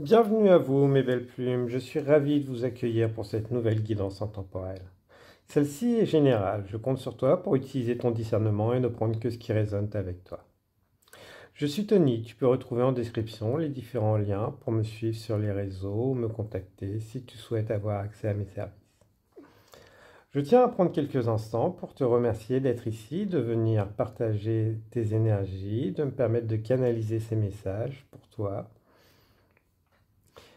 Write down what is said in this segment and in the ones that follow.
Bienvenue à vous, mes belles plumes. Je suis ravi de vous accueillir pour cette nouvelle guidance intemporelle. Celle-ci est générale. Je compte sur toi pour utiliser ton discernement et ne prendre que ce qui résonne avec toi. Je suis Tony. Tu peux retrouver en description les différents liens pour me suivre sur les réseaux ou me contacter si tu souhaites avoir accès à mes services. Je tiens à prendre quelques instants pour te remercier d'être ici, de venir partager tes énergies, de me permettre de canaliser ces messages pour toi.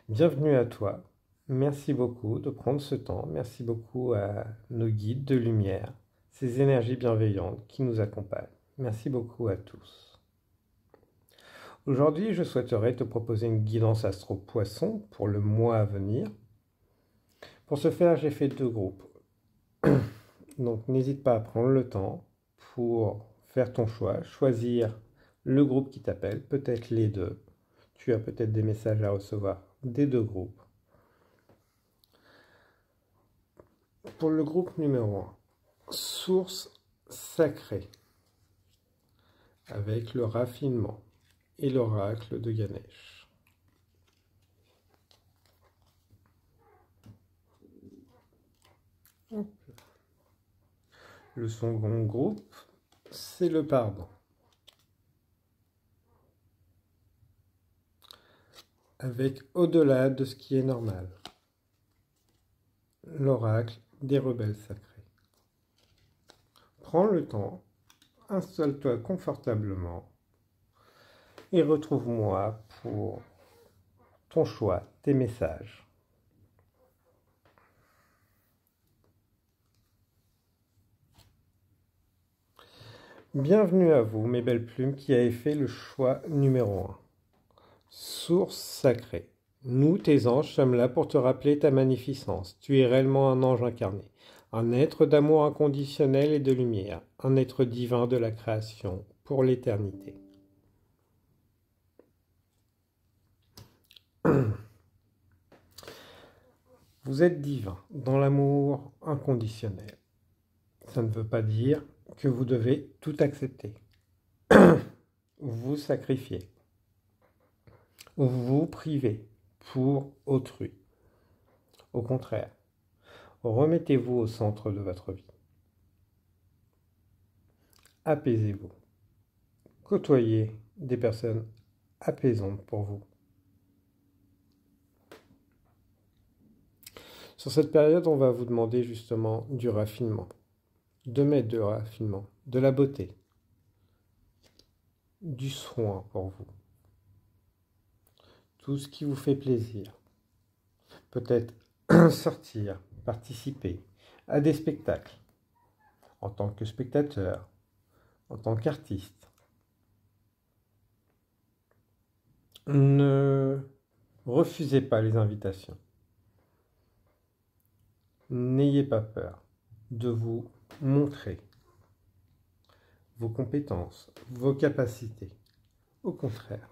Bienvenue à toi. Merci beaucoup de prendre ce temps. Merci beaucoup à nos guides de lumière, ces énergies bienveillantes qui nous accompagnent. Merci beaucoup à tous. Aujourd'hui, je souhaiterais te proposer une guidance astro-poisson pour le mois à venir. Pour ce faire, j'ai fait 2 groupes. Donc n'hésite pas à prendre le temps pour faire ton choix, choisir le groupe qui t'appelle, peut-être les deux. Tu as peut-être des messages à recevoir des 2 groupes. Pour le groupe numéro 1, source sacrée, avec le raffinement et l'oracle de Ganesh. Le second groupe, c'est le pardon, avec au-delà de ce qui est normal, l'oracle des rebelles sacrés. Prends le temps, installe-toi confortablement et retrouve-moi pour ton choix, tes messages. Bienvenue à vous, mes belles plumes, qui avez fait le choix numéro 1. Source sacrée. Nous, tes anges, sommes là pour te rappeler ta magnificence. Tu es réellement un ange incarné, un être d'amour inconditionnel et de lumière, un être divin de la création pour l'éternité. Vous êtes divin dans l'amour inconditionnel. Ça ne veut pas dire que vous devez tout accepter. Vous sacrifiez. Vous privez pour autrui. Au contraire, remettez-vous au centre de votre vie. Apaisez-vous. Côtoyez des personnes apaisantes pour vous. Sur cette période, on va vous demander justement du raffinement, de mettre de raffinement, de la beauté, du soin pour vous. Tout ce qui vous fait plaisir. Peut-être sortir, participer à des spectacles, en tant que spectateur, en tant qu'artiste. Ne refusez pas les invitations. N'ayez pas peur de vous montrer vos compétences, vos capacités. Au contraire,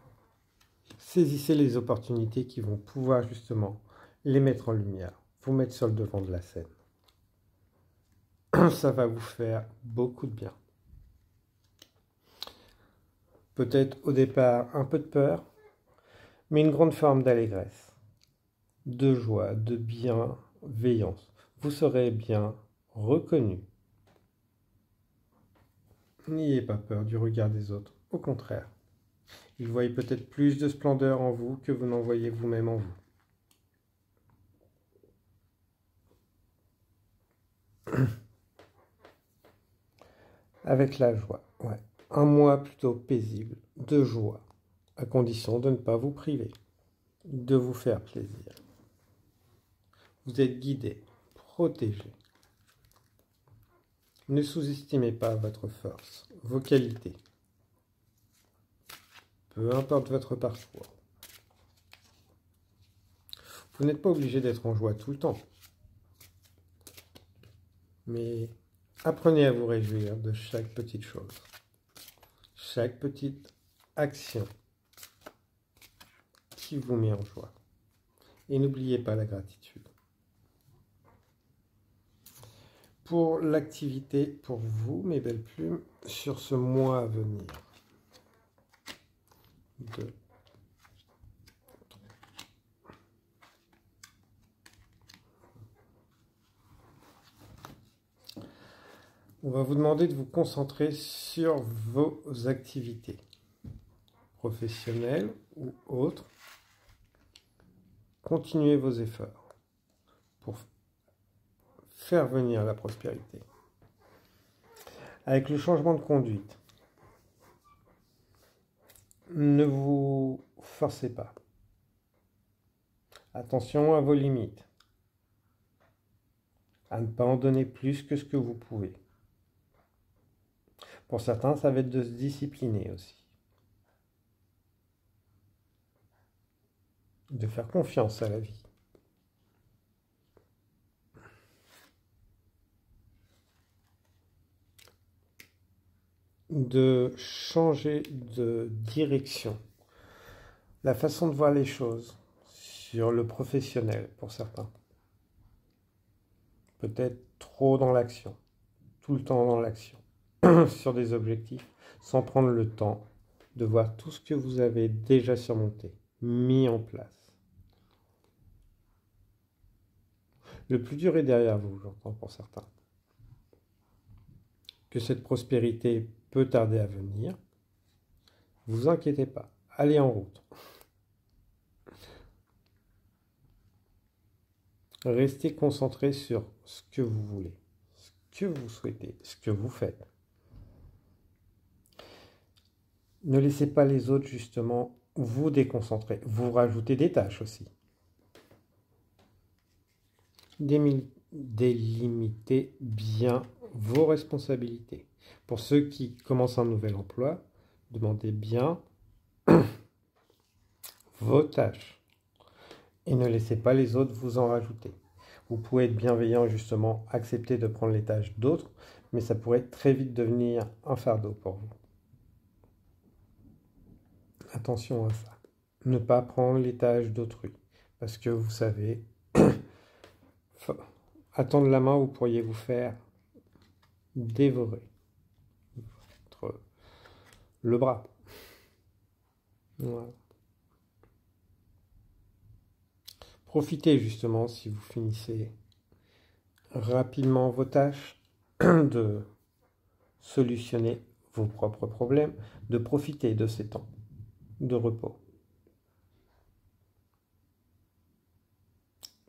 saisissez les opportunités qui vont pouvoir justement les mettre en lumière, vous mettre sur le devant de la scène. Ça va vous faire beaucoup de bien. Peut-être au départ un peu de peur, mais une grande forme d'allégresse, de joie, de bienveillance. Vous serez bien reconnu. N'ayez pas peur du regard des autres, au contraire. Ils voient peut-être plus de splendeur en vous que vous n'en voyez vous-même en vous. Avec la joie, ouais. Un mois plutôt paisible, de joie, à condition de ne pas vous priver, de vous faire plaisir. Vous êtes guidé, protégé. Ne sous-estimez pas votre force, vos qualités. Peu importe votre parcours. Vous n'êtes pas obligé d'être en joie tout le temps. Mais apprenez à vous réjouir de chaque petite chose, chaque petite action qui vous met en joie. Et n'oubliez pas la gratitude. Pour l'activité pour vous, mes belles plumes, sur ce mois à venir. 2, On va vous demander de vous concentrer sur vos activités professionnelles ou autres. Continuez vos efforts pour faire venir la prospérité. Avec le changement de conduite, ne vous forcez pas. Attention à vos limites. À ne pas en donner plus que ce que vous pouvez. Pour certains, ça va être de se discipliner aussi. De faire confiance à la vie. De changer de direction. La façon de voir les choses sur le professionnel pour certains. Peut-être trop dans l'action. Tout le temps dans l'action. Sur des objectifs, sans prendre le temps de voir tout ce que vous avez déjà surmonté, mis en place. Le plus dur est derrière vous, j'entends pour certains. Que cette prospérité peut tarder à venir, vous inquiétez pas, allez en route. Restez concentré sur ce que vous voulez, ce que vous souhaitez, ce que vous faites. Ne laissez pas les autres justement vous déconcentrer. Vous rajoutez des tâches aussi. Délimitez bien vos responsabilités. Pour ceux qui commencent un nouvel emploi, demandez bien vos tâches et ne laissez pas les autres vous en rajouter. Vous pouvez être bienveillant justement, accepter de prendre les tâches d'autres, mais ça pourrait très vite devenir un fardeau pour vous. Attention à ça. Ne pas prendre les tâches d'autrui, parce que vous savez, attendre la main, vous pourriez vous faire dévorer le bras. Voilà. Profitez justement, si vous finissez rapidement vos tâches, de solutionner vos propres problèmes, de profiter de ces temps de repos.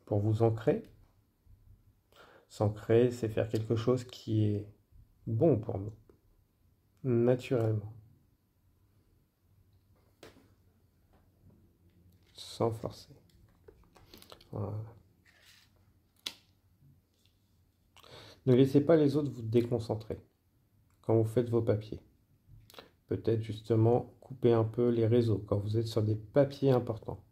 Pour vous ancrer, s'ancrer, c'est faire quelque chose qui est bon pour nous, naturellement, sans forcer. Voilà. Ne laissez pas les autres vous déconcentrer quand vous faites vos papiers. Peut-être justement couper un peu les réseaux quand vous êtes sur des papiers importants.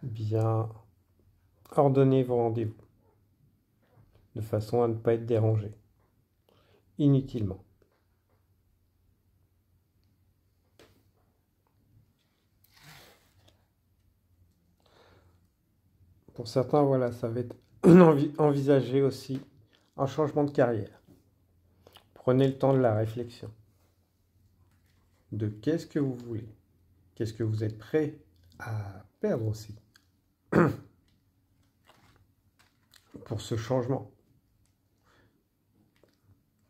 Bien ordonnez vos rendez-vous de façon à ne pas être dérangé inutilement. Pour certains, voilà, ça va être envisager aussi un changement de carrière. Prenez le temps de la réflexion. De qu'est-ce que vous voulez? Qu'est-ce que vous êtes prêt à perdre aussi pour ce changement?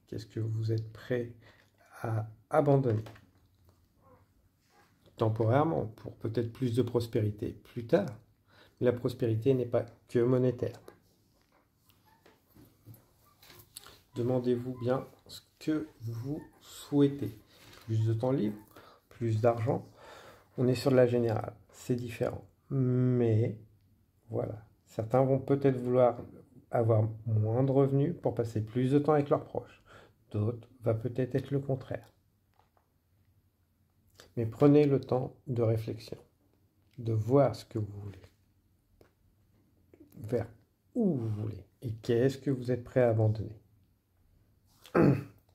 Qu'est-ce que vous êtes prêt à abandonner temporairement pour peut-être plus de prospérité plus tard? La prospérité n'est pas que monétaire. Demandez-vous bien ce que vous souhaitez. Plus de temps libre, plus d'argent. On est sur de la générale, c'est différent. Mais voilà, certains vont peut-être vouloir avoir moins de revenus pour passer plus de temps avec leurs proches. D'autres va peut-être être le contraire. Mais prenez le temps de réflexion, de voir ce que vous voulez, vers où vous voulez et qu'est-ce que vous êtes prêt à abandonner.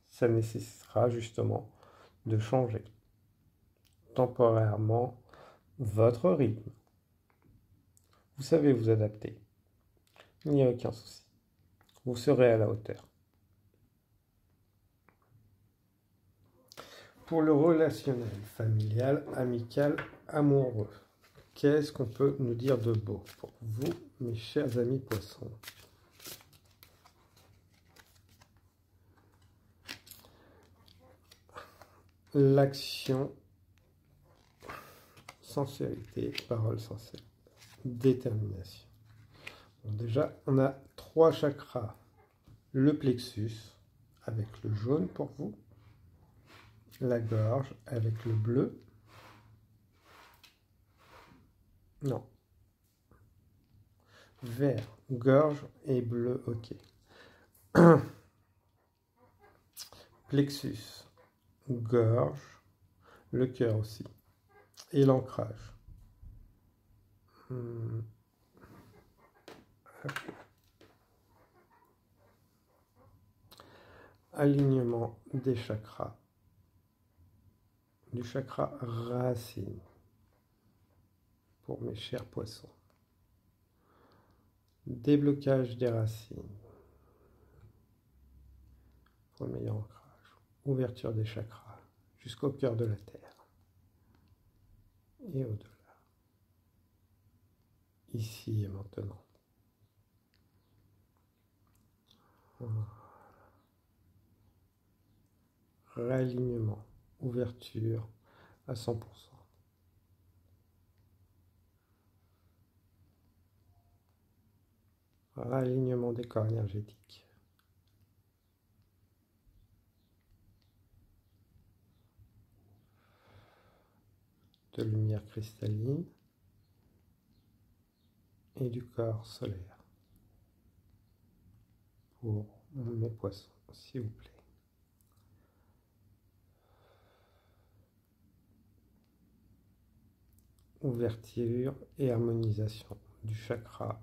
Ça nécessitera justement de changer temporairement votre rythme. Vous savez vous adapter. Il n'y a aucun souci. Vous serez à la hauteur. Pour le relationnel, familial, amical, amoureux, qu'est-ce qu'on peut nous dire de beau pour vous, mes chers amis poissons? L'action, sincérité, parole sincère, détermination. Bon, déjà, on a 3 chakras. Le plexus, avec le jaune pour vous. La gorge, avec le bleu. Non. Vert, gorge et bleu, ok. Plexus, gorge, le cœur aussi. Et l'ancrage. Alignement des chakras. Du chakra racine. Pour mes chers poissons. Déblocage des racines. Pour le meilleur ancrage. Ouverture des chakras jusqu'au cœur de la terre. Et au-delà. Ici et maintenant. Voilà. Réalignement, ouverture à 100%. Réalignement des corps énergétiques. De lumière cristalline et du corps solaire. Pour mes poissons, s'il vous plaît. Ouverture et harmonisation du chakra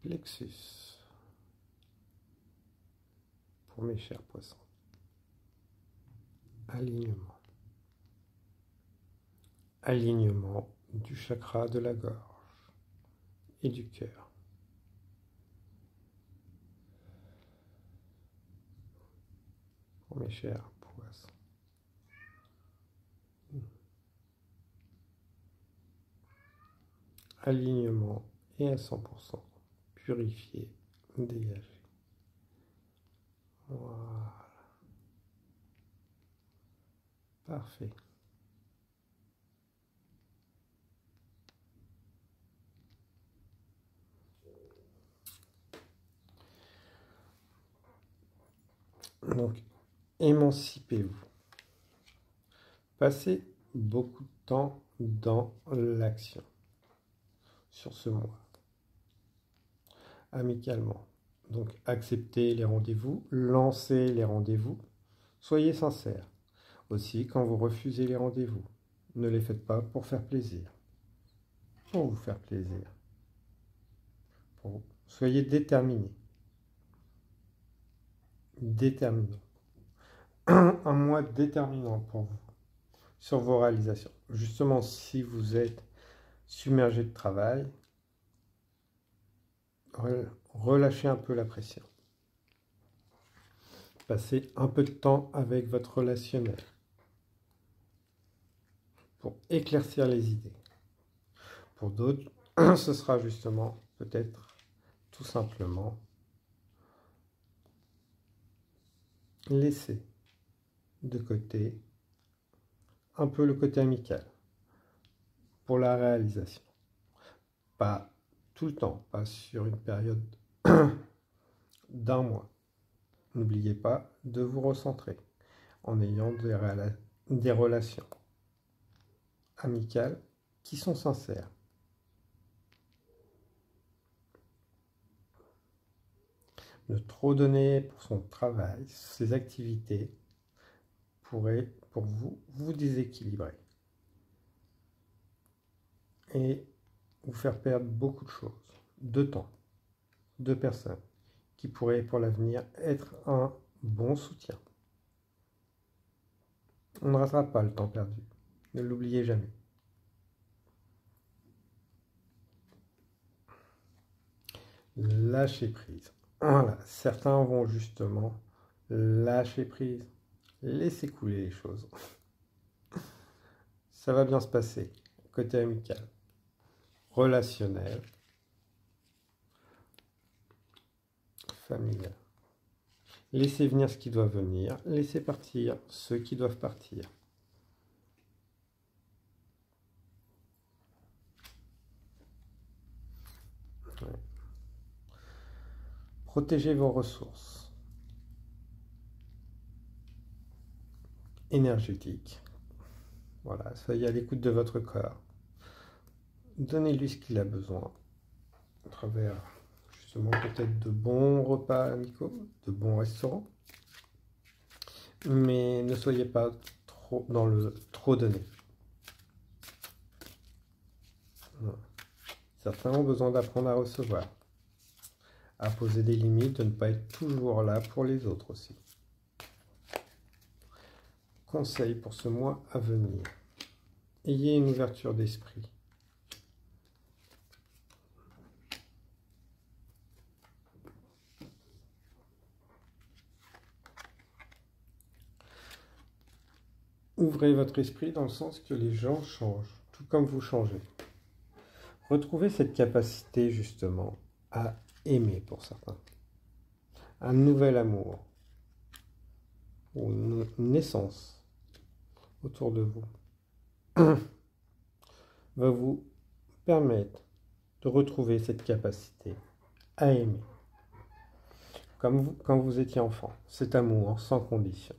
plexus. Pour mes chers poissons. Alignement. Alignement du chakra de la gorge et du cœur. Pour mes chers poissons. Alignement et à 100%. Purifié, dégagé. Voilà. Parfait. Donc, émancipez-vous. Passez beaucoup de temps dans l'action sur ce mois. Amicalement. Donc, acceptez les rendez-vous, lancez les rendez-vous, soyez sincères. Aussi, quand vous refusez les rendez-vous, ne les faites pas pour faire plaisir. Pour vous faire plaisir. Soyez déterminés. Déterminant. Un mois déterminant pour vous sur vos réalisations. Justement, si vous êtes submergé de travail, relâchez un peu la pression. Passez un peu de temps avec votre relationnel pour éclaircir les idées. Pour d'autres, ce sera justement peut-être tout simplement laisser de côté un peu le côté amical pour la réalisation. Pas tout le temps, pas sur une période d'un mois. N'oubliez pas de vous recentrer en ayant des relations amicales qui sont sincères. Ne trop donner pour son travail, ses activités pourrait pour vous déséquilibrer et vous faire perdre beaucoup de choses, de temps, de personnes qui pourraient pour l'avenir être un bon soutien. On ne rattrape pas le temps perdu, ne l'oubliez jamais. Lâcher prise. Voilà, certains vont justement lâcher prise, laisser couler les choses. Ça va bien se passer, côté amical. relationnel, familial. Laissez venir ce qui doit venir, laissez partir ceux qui doivent partir. Ouais. Protégez vos ressources énergétiques. Voilà, soyez à l'écoute de votre corps. Donnez-lui ce qu'il a besoin à travers justement peut-être de bons repas amicaux, de bons restaurants. Mais ne soyez pas trop dans le trop donné. Certains ont besoin d'apprendre à recevoir, à poser des limites, de ne pas être toujours là pour les autres aussi. Conseil pour ce mois à venir. Ayez une ouverture d'esprit. Ouvrez votre esprit dans le sens que les gens changent, tout comme vous changez. Retrouvez cette capacité justement à aimer pour certains. Un nouvel amour ou une naissance autour de vous va vous permettre de retrouver cette capacité à aimer. Comme quand vous étiez enfant, cet amour sans condition.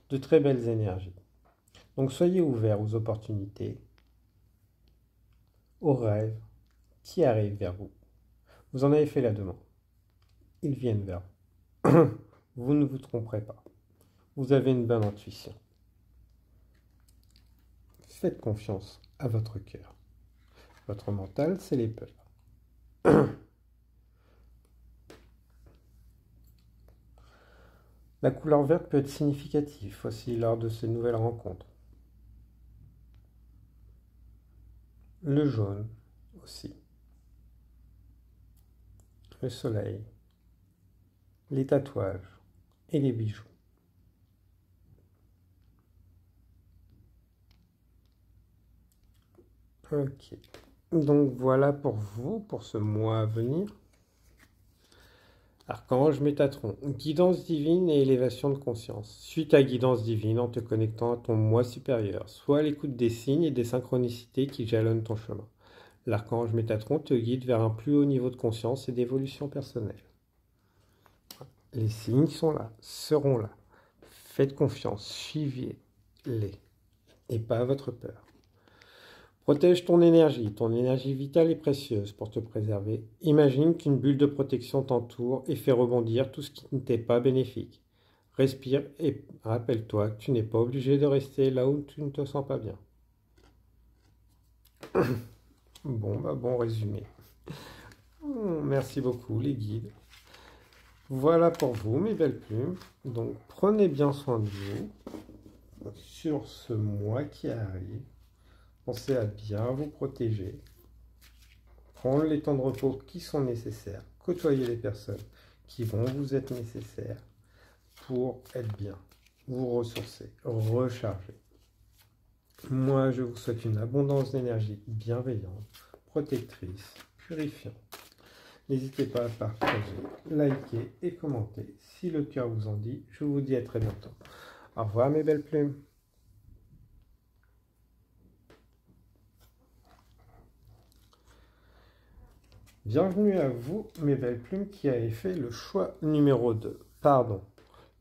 De très belles énergies. Donc soyez ouverts aux opportunités, aux rêves qui arrivent vers vous. Vous en avez fait la demande. Ils viennent vers vous. Vous ne vous tromperez pas. Vous avez une bonne intuition. Faites confiance à votre cœur. Votre mental, c'est les peurs. La couleur verte peut être significative aussi lors de ces nouvelles rencontres. Le jaune aussi. Le soleil. Les tatouages et les bijoux. Ok. Donc voilà pour vous, pour ce mois à venir. Archange Métatron, guidance divine et élévation de conscience. Suis ta guidance divine en te connectant à ton moi supérieur. Sois à l'écoute des signes et des synchronicités qui jalonnent ton chemin. L'archange Métatron te guide vers un plus haut niveau de conscience et d'évolution personnelle. Les signes sont là, seront là. Faites confiance, suivez-les et pas votre peur. Protège ton énergie vitale est précieuse pour te préserver. Imagine qu'une bulle de protection t'entoure et fait rebondir tout ce qui ne t'est pas bénéfique. Respire et rappelle-toi que tu n'es pas obligé de rester là où tu ne te sens pas bien. Bon résumé. Merci beaucoup les guides. Voilà pour vous mes belles plumes. Donc prenez bien soin de vous sur ce mois qui arrive. Pensez à bien vous protéger, prendre les temps de repos qui sont nécessaires, côtoyer les personnes qui vont vous être nécessaires pour être bien, vous ressourcer, recharger. Moi, je vous souhaite une abondance d'énergie bienveillante, protectrice, purifiante. N'hésitez pas à partager, liker et commenter si le cœur vous en dit. Je vous dis à très bientôt. Au revoir mes belles plumes. Bienvenue à vous, mes belles plumes, qui avez fait le choix numéro 2. Pardon.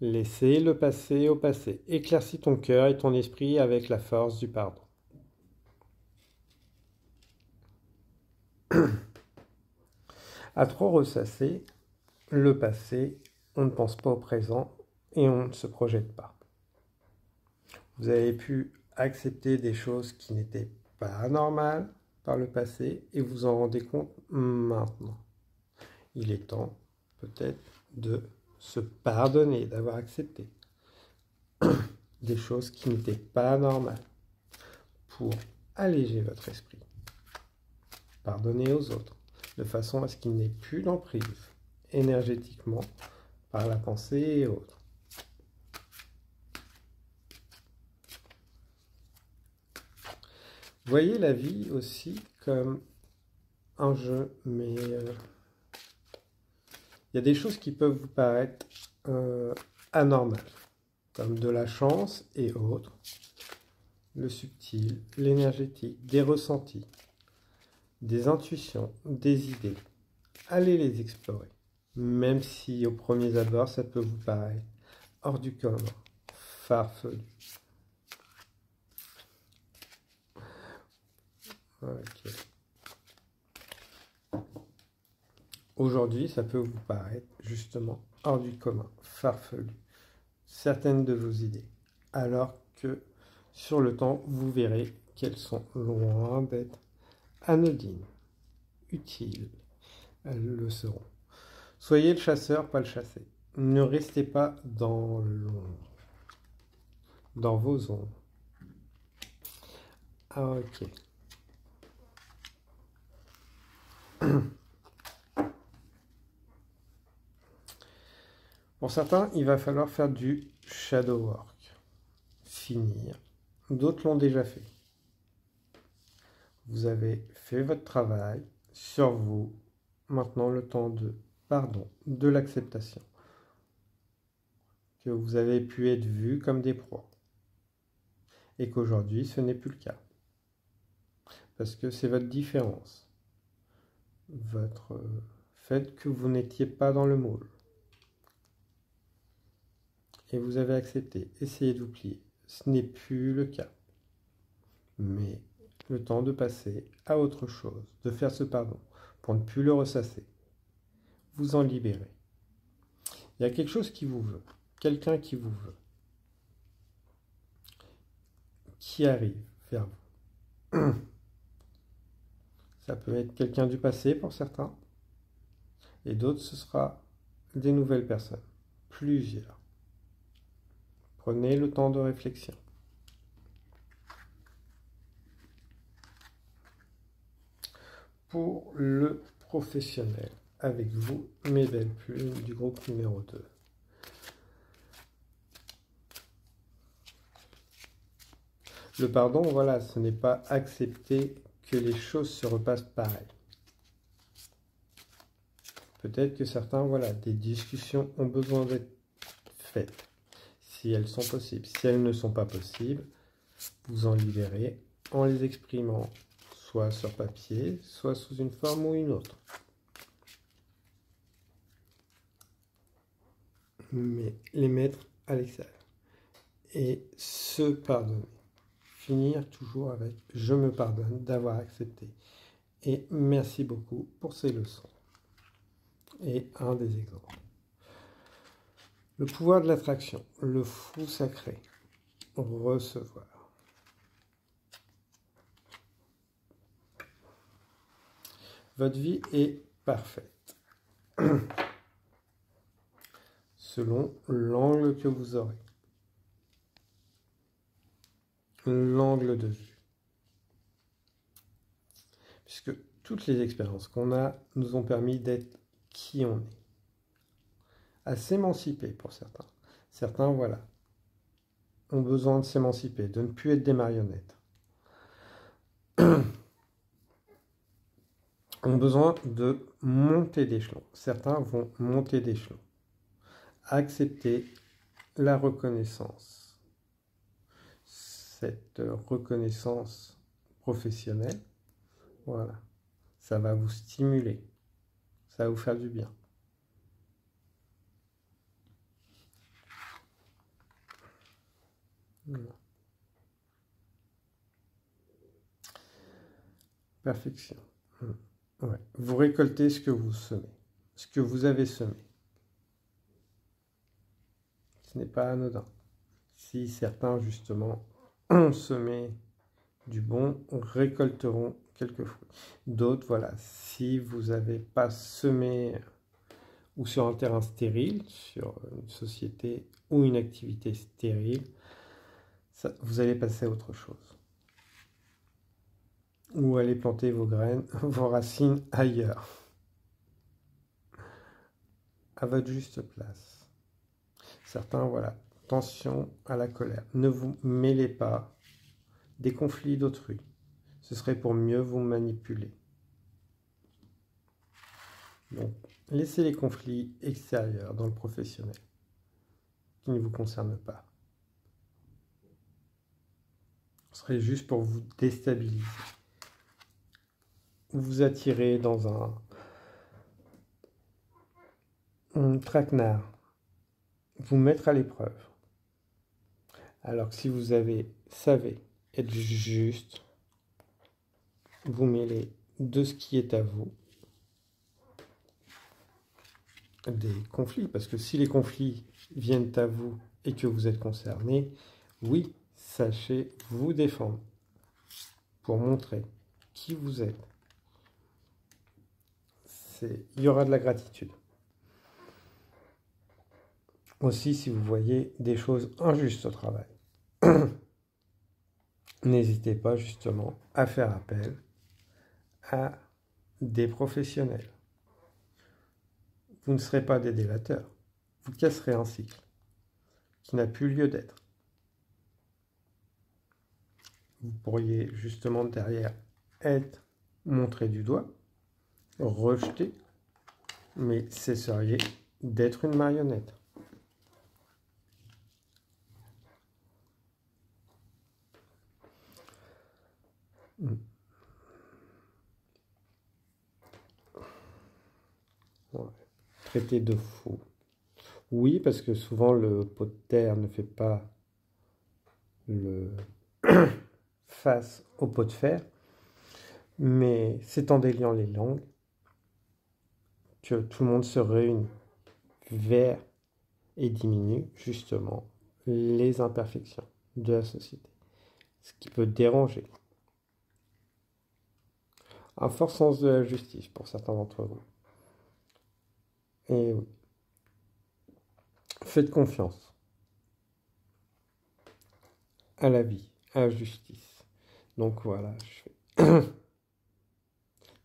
Laissez le passé au passé. Éclaircis ton cœur et ton esprit avec la force du pardon. À trop ressasser le passé, on ne pense pas au présent et on ne se projette pas. Vous avez pu accepter des choses qui n'étaient pas normales par le passé et vous en rendez compte maintenant. Il est temps peut-être de se pardonner, d'avoir accepté des choses qui n'étaient pas normales pour alléger votre esprit. Pardonnez aux autres de façon à ce qu'il n'ait plus d'emprise énergétiquement par la pensée et autres. Voyez la vie aussi comme un jeu, mais il y a des choses qui peuvent vous paraître anormales, comme de la chance et autres, le subtil, l'énergétique, des ressentis, des intuitions, des idées. Allez les explorer, même si au premier abord ça peut vous paraître hors du commun, farfelu. Ok. Aujourd'hui, ça peut vous paraître justement hors du commun, farfelu, certaines de vos idées, alors que sur le temps, vous verrez qu'elles sont loin d'être anodines, utiles, elles le seront. Soyez le chasseur, pas le chassé. Ne restez pas dans l'ombre, dans vos ombres. Ah, ok. Pour certains, il va falloir faire du shadow work, finir. D'autres l'ont déjà fait. Vous avez fait votre travail sur vous. Maintenant, le temps de pardon, de l'acceptation. Que vous avez pu être vu comme des proies. Et qu'aujourd'hui, ce n'est plus le cas. Parce que c'est votre différence. Votre fait que vous n'étiez pas dans le moule. Et vous avez accepté. Essayez de vous plier. Ce n'est plus le cas. Mais le temps de passer à autre chose, de faire ce pardon, pour ne plus le ressasser. Vous en libérez. Il y a quelque chose qui vous veut, quelqu'un qui vous veut, qui arrive vers vous. Ça peut être quelqu'un du passé pour certains, et d'autres ce sera des nouvelles personnes, plusieurs. Prenez le temps de réflexion. Pour le professionnel, avec vous, mes belles plumes du groupe numéro 2. Le pardon, voilà, ce n'est pas accepter que les choses se repassent pareil. Peut-être que certains, voilà, des discussions ont besoin d'être faites, si elles sont possibles. Si elles ne sont pas possibles, vous en libérez en les exprimant, soit sur papier, soit sous une forme ou une autre. Mais les mettre à l'extérieur. Et se pardonner. Finir toujours avec « je me pardonne d'avoir accepté ». Et merci beaucoup pour ces leçons. Et un des exemples. Le pouvoir de l'attraction, le fou sacré, recevoir. Votre vie est parfaite. Selon l'angle que vous aurez. L'angle de vue. Puisque toutes les expériences qu'on a nous ont permis d'être qui on est. À s'émanciper pour certains. Certains, voilà, ont besoin de s'émanciper, de ne plus être des marionnettes. Ont besoin de monter d'échelon. Certains vont monter d'échelon. Accepter la reconnaissance. Cette reconnaissance professionnelle, voilà, ça va vous stimuler. Ça va vous faire du bien. Voilà. Perfection. Ouais. Vous récoltez ce que vous semez, ce que vous avez semé. Ce n'est pas anodin. Si certains, justement, ont semé du bon, récolteront quelques fruits. D'autres, voilà, si vous n'avez pas semé ou sur un terrain stérile, sur une société ou une activité stérile, ça, vous allez passer à autre chose. Ou aller planter vos graines, vos racines ailleurs. À votre juste place. Certains, voilà, attention à la colère. Ne vous mêlez pas des conflits d'autrui. ce serait pour mieux vous manipuler. Donc, laissez les conflits extérieurs dans le professionnel, qui ne vous concernent pas. Ce serait juste pour vous déstabiliser, vous attirer dans un traquenard, vous mettre à l'épreuve. Alors que si vous savez être juste, vous mêlez de ce qui est à vous, des conflits, parce que si les conflits viennent à vous et que vous êtes concerné, oui, sachez vous défendre pour montrer qui vous êtes. Il y aura de la gratitude. Aussi, si vous voyez des choses injustes au travail, n'hésitez pas justement à faire appel à des professionnels. Vous ne serez pas des délateurs. Vous casserez un cycle qui n'a plus lieu d'être. Vous pourriez justement derrière être montré du doigt, rejeté, mais cesseriez d'être une marionnette. Ouais. Traité de faux. Oui, parce que souvent le pot de terre ne fait pas le face au pot de fer, mais c'est en déliant les langues que tout le monde se réunit vers et diminue justement les imperfections de la société, ce qui peut déranger. Un fort sens de la justice pour certains d'entre vous. Et oui, faites confiance à la vie, à la justice. Donc voilà,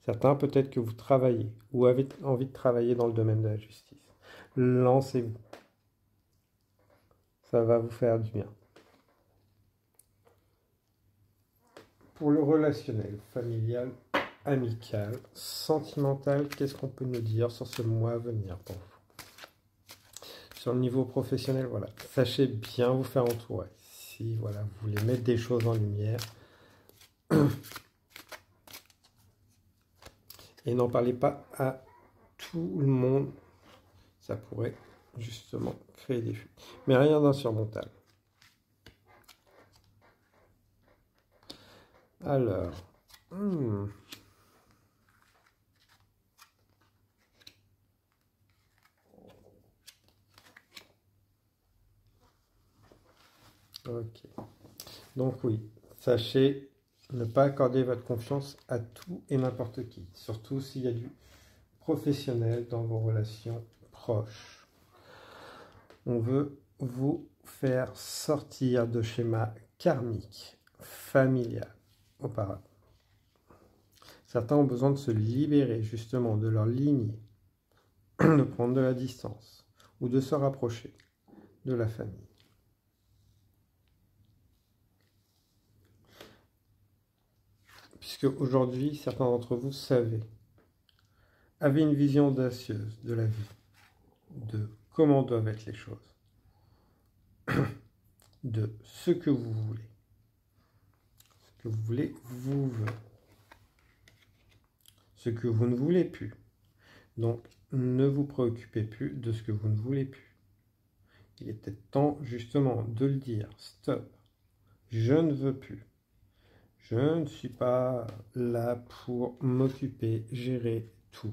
certains peut-être que vous travaillez ou avez envie de travailler dans le domaine de la justice. Lancez-vous. Ça va vous faire du bien. Pour le relationnel, familial, amical, sentimental, qu'est-ce qu'on peut nous dire sur ce mois à venir pour vous? Sur le niveau professionnel, voilà, sachez bien vous faire entourer. Si voilà, vous voulez mettre des choses en lumière, et n'en parlez pas à tout le monde, ça pourrait justement créer des fuites. Mais rien d'insurmontable. Alors, ok. Donc oui, sachez ne pas accorder votre confiance à tout et n'importe qui, surtout s'il y a du professionnel dans vos relations proches. On veut vous faire sortir de schémas karmiques, familial, auparavant. Certains ont besoin de se libérer justement de leur lignée, de prendre de la distance ou de se rapprocher de la famille. Puisque aujourd'hui, certains d'entre vous avaient une vision audacieuse de la vie, de comment doivent être les choses, de ce que vous voulez. Ce que vous voulez, vous veut. Ce que vous ne voulez plus. Donc, ne vous préoccupez plus de ce que vous ne voulez plus. Il est peut-être temps, justement, de le dire. Stop. Je ne veux plus. Je ne suis pas là pour m'occuper, gérer tout.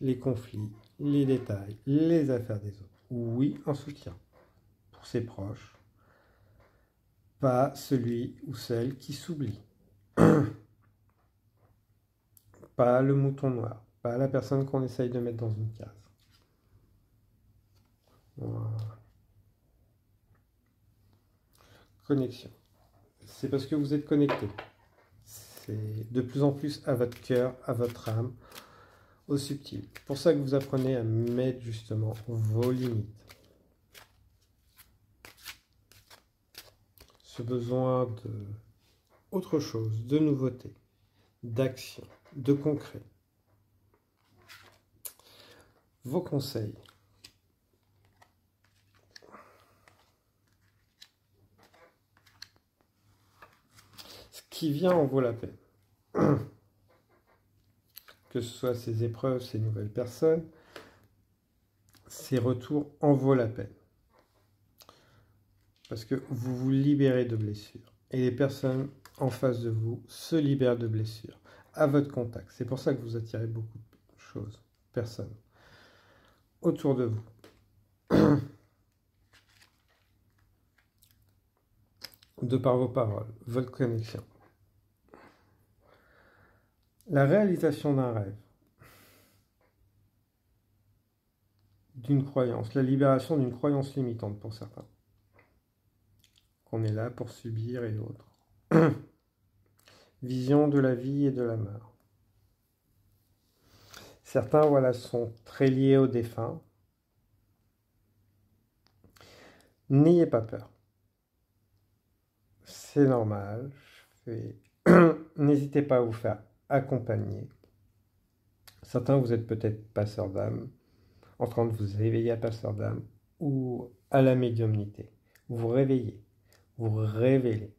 Les conflits, les détails, les affaires des autres. Oui, un soutien pour ses proches. Pas celui ou celle qui s'oublie. Pas le mouton noir. Pas la personne qu'on essaye de mettre dans une case. Voilà. Connexion. C'est parce que vous êtes connecté. C'est de plus en plus à votre cœur, à votre âme, au subtil. C'est pour ça que vous apprenez à mettre justement vos limites. Ce besoin autre chose, de nouveauté, d'action, de concret. Vos conseils. Ce qui vient en vaut la peine. Que ce soit ces épreuves, ces nouvelles personnes, ces retours en vaut la peine. Parce que vous vous libérez de blessures. Et les personnes en face de vous se libèrent de blessures. À votre contact. C'est pour ça que vous attirez beaucoup de choses, personnes, autour de vous. De par vos paroles, votre connexion. La réalisation d'un rêve. D'une croyance. La libération d'une croyance limitante pour certains. Qu'on est là pour subir et autres. Vision de la vie et de la mort. Certains, voilà, sont très liés aux défunts. N'ayez pas peur. C'est normal. N'hésitez pas à vous faire accompagner. Certains, vous êtes peut-être passeurs d'âme, en train de vous éveiller à passeurs d'âme ou à la médiumnité. Vous réveillez, vous révélez.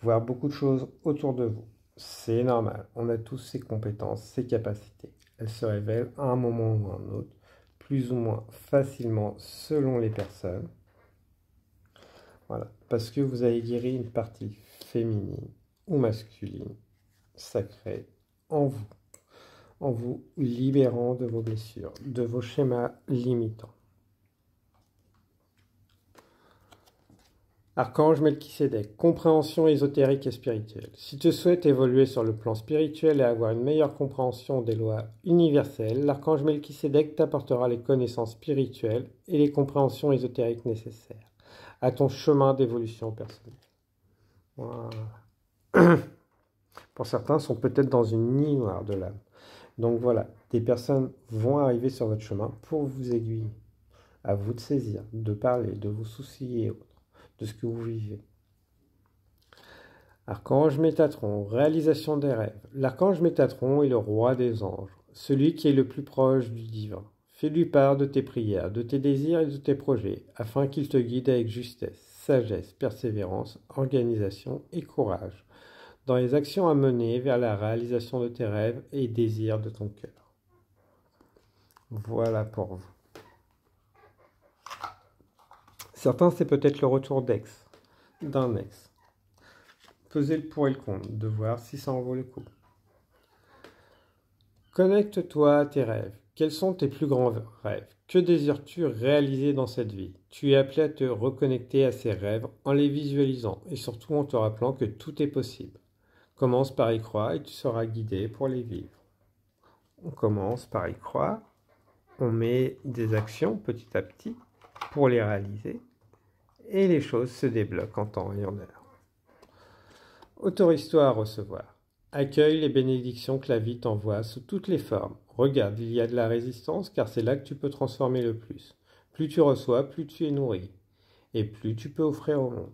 Voir beaucoup de choses autour de vous. C'est normal. On a tous ces compétences, ces capacités. Elles se révèlent à un moment ou à un autre, plus ou moins facilement selon les personnes. Voilà. Parce que vous avez guéri une partie féminine ou masculine, sacrée, en vous libérant de vos blessures, de vos schémas limitants. Archange Melchisédek, compréhension ésotérique et spirituelle. Si tu souhaites évoluer sur le plan spirituel et avoir une meilleure compréhension des lois universelles, l'archange Melchisédek t'apportera les connaissances spirituelles et les compréhensions ésotériques nécessaires à ton chemin d'évolution personnelle. Voilà. Pour certains, sont peut-être dans une nuit noire de l'âme. Donc voilà, des personnes vont arriver sur votre chemin pour vous aiguiller. À vous de saisir, de parler, de vos soucis et autres, de ce que vous vivez. Archange Métatron, réalisation des rêves. L'archange Métatron est le roi des anges, celui qui est le plus proche du divin. Fais-lui part de tes prières, de tes désirs et de tes projets, afin qu'il te guide avec justesse, sagesse, persévérance, organisation et courage, dans les actions à mener vers la réalisation de tes rêves et désirs de ton cœur. Voilà pour vous. Certains, c'est peut-être le retour d'un ex. Pesez le pour et le contre, de voir si ça en vaut le coup. Connecte-toi à tes rêves. Quels sont tes plus grands rêves? Que désires-tu réaliser dans cette vie? Tu es appelé à te reconnecter à ces rêves en les visualisant et surtout en te rappelant que tout est possible. Commence par y croire et tu seras guidé pour les vivre. On commence par y croire, on met des actions petit à petit pour les réaliser et les choses se débloquent en temps et en heure. Autorise-toi à recevoir. Accueille les bénédictions que la vie t'envoie sous toutes les formes. Regarde, il y a de la résistance car c'est là que tu peux transformer le plus. Plus tu reçois, plus tu es nourri et plus tu peux offrir au monde.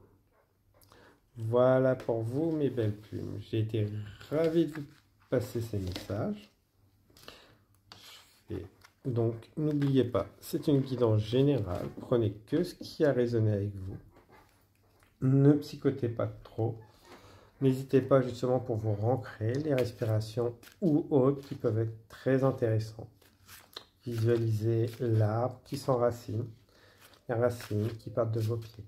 Voilà pour vous mes belles plumes. J'ai été ravi de vous passer ces messages. Et donc n'oubliez pas, c'est une guidance générale. Prenez que ce qui a résonné avec vous. Ne psychotez pas trop. N'hésitez pas justement pour vous ancrer les respirations ou autres qui peuvent être très intéressantes. Visualisez l'arbre qui s'enracine, les racines qui partent de vos pieds.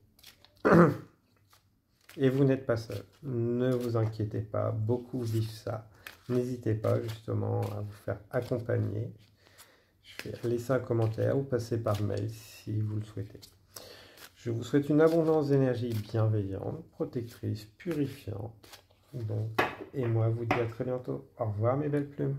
Et vous n'êtes pas seul. Ne vous inquiétez pas, beaucoup vivent ça. N'hésitez pas justement à vous faire accompagner. Je vais laisser un commentaire ou passer par mail si vous le souhaitez. Je vous souhaite une abondance d'énergie bienveillante, protectrice, purifiante. Donc, et moi, vous dis à très bientôt. Au revoir mes belles plumes.